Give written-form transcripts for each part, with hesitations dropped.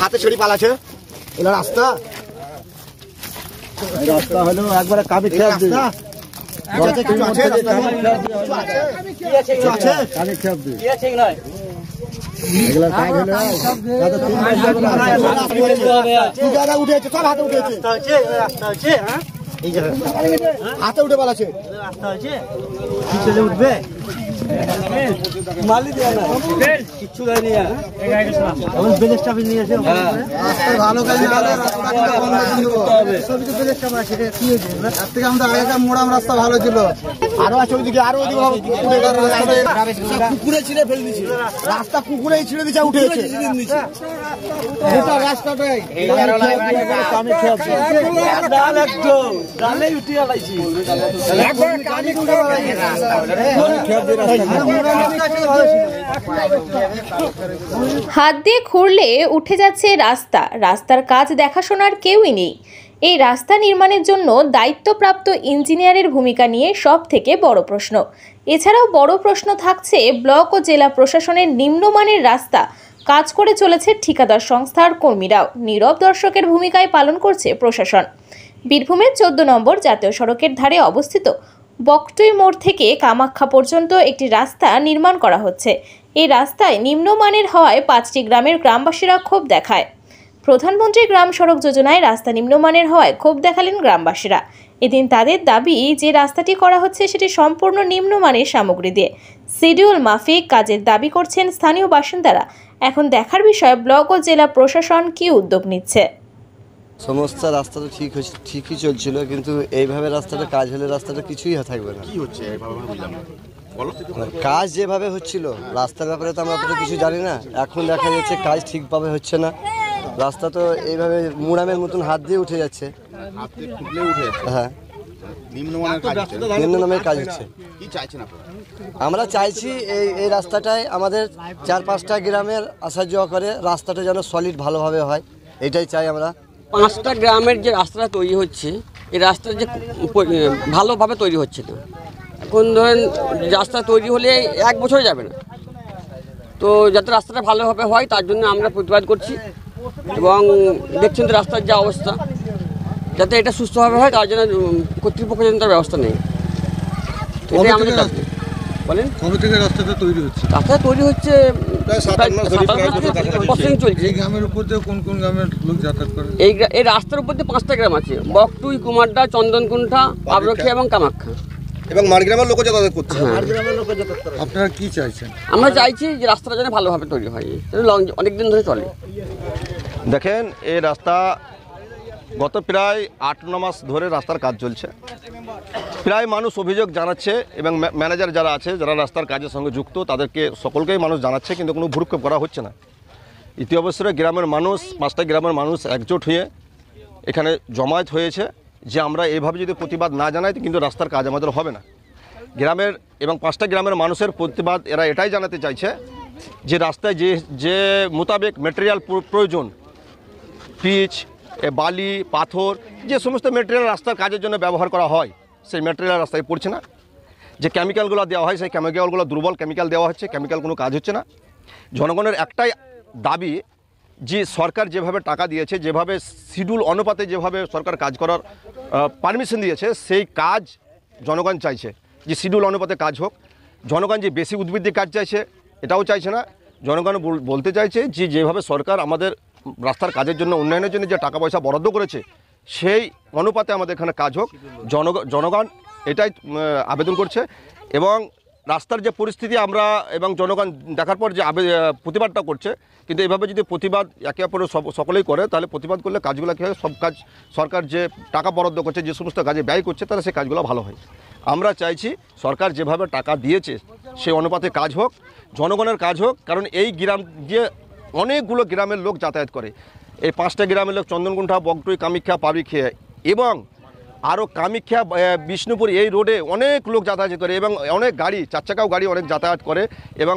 হাতে ছড়ি পালাছে এলা রাস্তা রাস্তা হলো একবারে কাবি খেয়ে রাস্তা হাতে উঠে পালাছে উঠবে মালি দেয়া না কিচ্ছু দেয়নি ভালো রাস্তা ভালো ছিল আরো আছে ওইদিকে আরো কুকুরে ছিঁড়ে ফেলে দিচ্ছে রাস্তা কুকুরেই ছিঁড়ে দিচ্ছে উঠেছে রাস্তাটাই হাত দিয়ে খুঁড়লে উঠে যাচ্ছে রাস্তা, রাস্তার কাজ দেখাশোনার কেউই নেই। এই রাস্তা নির্মাণের জন্য দায়িত্বপ্রাপ্ত ইঞ্জিনিয়ারের ভূমিকা নিয়ে সব থেকে বড় প্রশ্ন। এছাড়াও বড় প্রশ্ন থাকছে ব্লক ও জেলা প্রশাসনের নিম্নমানের রাস্তা কাজ করে চলেছে ঠিকাদার সংস্থার কর্মীরাও। নীরব দর্শকের ভূমিকায় পালন করছে প্রশাসন। বীরভূমের 14 নম্বর জাতীয় সড়কের ধারে অবস্থিত বকটুই মোড় থেকে কামাখ্যা পর্যন্ত একটি রাস্তা নির্মাণ করা হচ্ছে। এই রাস্তায় নিম্নমানের হওয়ায় 5টি গ্রামের গ্রামবাসীরা ক্ষোভ দেখায়। প্রধানমন্ত্রী গ্রাম সড়ক যোজনায় রাস্তা নিম্নমানের হওয়ায় ক্ষোভ দেখালেন গ্রামবাসীরা। এদিন তাদের দাবি যে রাস্তাটি করা হচ্ছে সেটি সম্পূর্ণ নিম্নমানের সামগ্রী দিয়ে শিডিউল মাফিক কাজের দাবি করছেন স্থানীয় বাসিন্দারা। এখন দেখার বিষয় ব্লক ও জেলা প্রশাসন কি উদ্যোগ নিচ্ছে। সমস্ত রাস্তাটা ঠিকই চলছিল, কিন্তু এইভাবে রাস্তাটা কাজ হলে রাস্তাটা কিছুই থাকবে না। কি হচ্ছে কাজ যেভাবে হচ্ছিল রাস্তার ব্যাপারে তো আমরা তো কিছু জানি না। এখন দেখা যাচ্ছে কাজ ঠিকভাবে হচ্ছে না। রাস্তা তো এইভাবে মুড়ামের মতন হাত দিয়ে উঠে যাচ্ছে। হ্যাঁ, নিম্নমানের কাজ হচ্ছে। আমরা চাইছি এই রাস্তাটায় আমাদের 4-5টা গ্রামের আসা যাওয়া করে রাস্তাটা যেন সলিড ভালোভাবে হয়, এটাই চাই আমরা। 5টা গ্রামের যে রাস্তাটা তৈরি হচ্ছে, এই রাস্তাটা যে ভালোভাবে তৈরি হচ্ছে না। এখন ধরেন রাস্তা তৈরি হলে 1 বছর যাবে না, তো যাতে রাস্তাটা ভালোভাবে হয় তার জন্য আমরা প্রতিবাদ করছি। এবং দেখছেন তো রাস্তার যা অবস্থা, যাতে এটা সুস্থভাবে হয় তার জন্য কর্তৃপক্ষ যেন তার ব্যবস্থা নেই। এটাই আমাদের দাবি। বলেন কবে থেকে রাস্তাটা তৈরি হচ্ছে? রাস্তা তৈরি হচ্ছে চলছে। এই গ্রামের উপর দিয়ে কোন কোন গ্রামের লোক যাতায়াত করে? এই রাস্তার উপর দিয়ে 5টা গ্রাম আছে: বকটুই, কুমারডা, চন্দনকুণ্ঠা, পাবরক্ষী এবং কামাখ্যা। এবং মারগ্রামের লোক যাতায়াত করছে। আপনারা কি চাইছেন? আমরা চাইছি যে রাস্তাটা যেন ভালোভাবে তৈরি হয়, অনেকদিন ধরে চলে। দেখেন, এই রাস্তা গত প্রায় 8-9 মাস ধরে রাস্তার কাজ চলছে। প্রায় মানুষ অভিযোগ জানাচ্ছে এবং ম্যানেজার যারা আছে, যারা রাস্তার কাজের সঙ্গে যুক্ত, তাদেরকে সকলকেই মানুষ জানাচ্ছে, কিন্তু কোনো ভ্রুক্ষেপ করা হচ্ছে না। ইতি অবসরে গ্রামের মানুষ, 5টা গ্রামের মানুষ একজোট হয়ে এখানে জমায়েত হয়েছে যে আমরা এইভাবে যদি প্রতিবাদ না জানাই কিন্তু রাস্তার কাজ আমাদের হবে না। গ্রামের এবং 5টা গ্রামের মানুষের প্রতিবাদ এরা এটাই জানাতে চাইছে যে রাস্তায় যে মোতাবেক মেটেরিয়াল প্রয়োজন, পিচ, বালি, পাথর, যে সমস্ত মেটেরিয়াল রাস্তার কাজের জন্য ব্যবহার করা হয়, সেই মেটেরিয়াল রাস্তায় পড়ছে না। যে কেমিক্যালগুলো দেওয়া হয় সেই কেমিক্যালগুলো দুর্বল কেমিক্যাল দেওয়া হচ্ছে, কেমিক্যাল কোনো কাজ হচ্ছে না। জনগণের একটাই দাবি যে সরকার যেভাবে টাকা দিয়েছে, যেভাবে শিডিউল অনুপাতে যেভাবে সরকার কাজ করার পারমিশন দিয়েছে, সেই কাজ জনগণ চাইছে যে শিডিউল অনুপাতে কাজ হোক। জনগণ যে বেশি উদ্বৃত্তি কাজ চাইছে এটাও চাইছে না। জনগণ বলতে চাইছে যে যেভাবে সরকার আমাদের রাস্তার কাজের জন্য, উন্নয়নের জন্য যে টাকা পয়সা বরাদ্দ করেছে সেই অনুপাতে আমাদের এখানে কাজ হোক। জনগণ এটাই আবেদন করছে। এবং রাস্তার যে পরিস্থিতি আমরা এবং জনগণ দেখার পর যে প্রতিবাদটা করছে, কিন্তু এভাবে যদি প্রতিবাদ একে অপরের সকলেই করে তাহলে প্রতিবাদ করলে কাজগুলো কী হয়, সব কাজ সরকার যে টাকা বরাদ্দ করছে, যে সমস্ত কাজে ব্যয় করছে, তাহলে সেই কাজগুলো ভালো হয়। আমরা চাইছি সরকার যেভাবে টাকা দিয়েছে সেই অনুপাতে কাজ হোক, জনগণের কাজ হোক। কারণ এই গ্রাম যে অনেকগুলো গ্রামের লোক যাতায়াত করে, এই 5টা গ্রামের লোক চন্দনকুণ্ঠা, বকটুই, কামাখ্যা, পাবরক্ষী এবং আরও কামাখ্যা, বিষ্ণুপুর, এই রোডে অনেক লোক যাতায়াত করে এবং অনেক গাড়ি, 4 চাকাও গাড়ি অনেক যাতায়াত করে এবং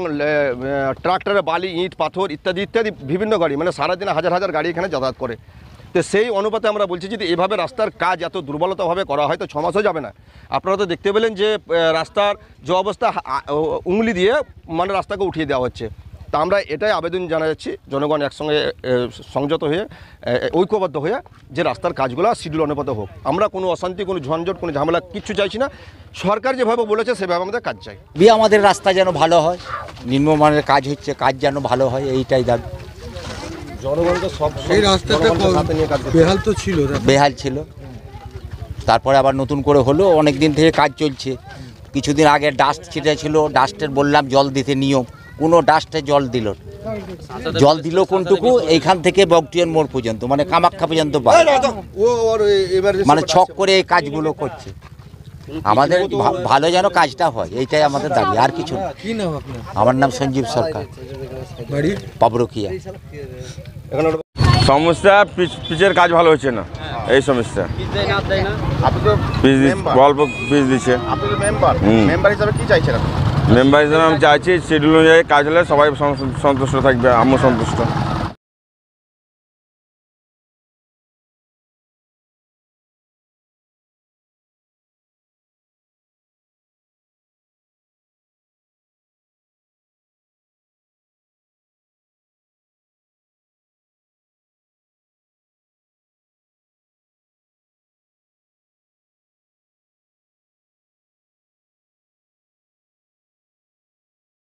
ট্রাক্টরে বালি, ইট, পাথর ইত্যাদি ইত্যাদি বিভিন্ন গাড়ি, মানে সারাদিনে হাজার হাজার গাড়ি এখানে যাতায়াত করে। তো সেই অনুপাতে আমরা বলছি যদি এভাবে রাস্তার কাজ এত দুর্বলতাভাবে করা হয় তো 6 মাসও যাবে না। আপনারা তো দেখতে পেলেন যে রাস্তার যে অবস্থা, উংলি দিয়ে মানে রাস্তাকে উঠিয়ে দেওয়া হচ্ছে। তা আমরা এটাই আবেদন জানা যাচ্ছি জনগণ একসঙ্গে সংযত হয়ে ঐক্যবদ্ধ হয়ে যে রাস্তার কাজগুলো শিডিউল অনুপাতে হোক। আমরা কোনো অশান্তি, কোনো ঝঞ্ঝট, কোনো ঝামেলা কিচ্ছু চাইছি না। সরকার যেভাবে বলেছে সেভাবে আমাদের কাজ চাই। আমাদের রাস্তা যেন ভালো হয়, নিম্নমানের কাজ হচ্ছে, কাজ যেন ভালো হয়, এইটাই দাবি। জনগণকে সব এই রাস্তাটা বেহাল তো ছিল, বেহাল ছিল, তারপরে আবার নতুন করে হলো, অনেক দিন থেকে কাজ চলছে। কিছুদিন আগে ডাস্ট ছিটে ছিল, ডাস্টের বললাম জল দিতে নিয়ম, কোনো ডাস্টে জল দিল না। জল দিল কোনটুকু, এইখান থেকে বগটিয়ান মোড় পর্যন্ত, মানে কামাখ্যা পর্যন্ত, মানে ছক করে এই কাজগুলো করছে। আমাদের ভালো যেন কাজটা হয়, এইটাই আমাদের দাবি, আর কিছু না। কি নাম আপনার? আমার নাম সঞ্জীব সরকার, বাড়ি পাবরকিয়া। সমস্যা পিচের কাজ ভালো হচ্ছে না, এই সমস্যা। অল্প পিচ দিচ্ছে। মেম্বার হিসাবে কি চাইছেন? মেম্বার হিসাবে আমি চাইছি শিডিউল অনুযায়ী কাজ হলে সবাই সন্তুষ্ট থাকবে, আমিও সন্তুষ্ট।